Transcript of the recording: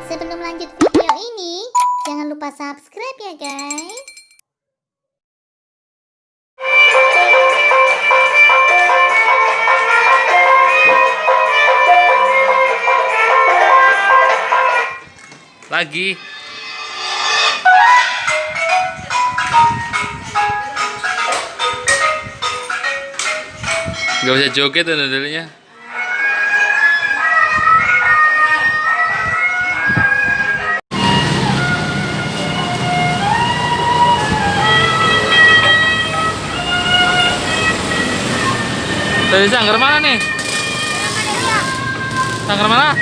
Sebelum lanjut video ini, jangan lupa subscribe ya guys. Lagi. Gak bisa joget tuh nodelnya. Dari sanggar mana nih? Sanggar mana?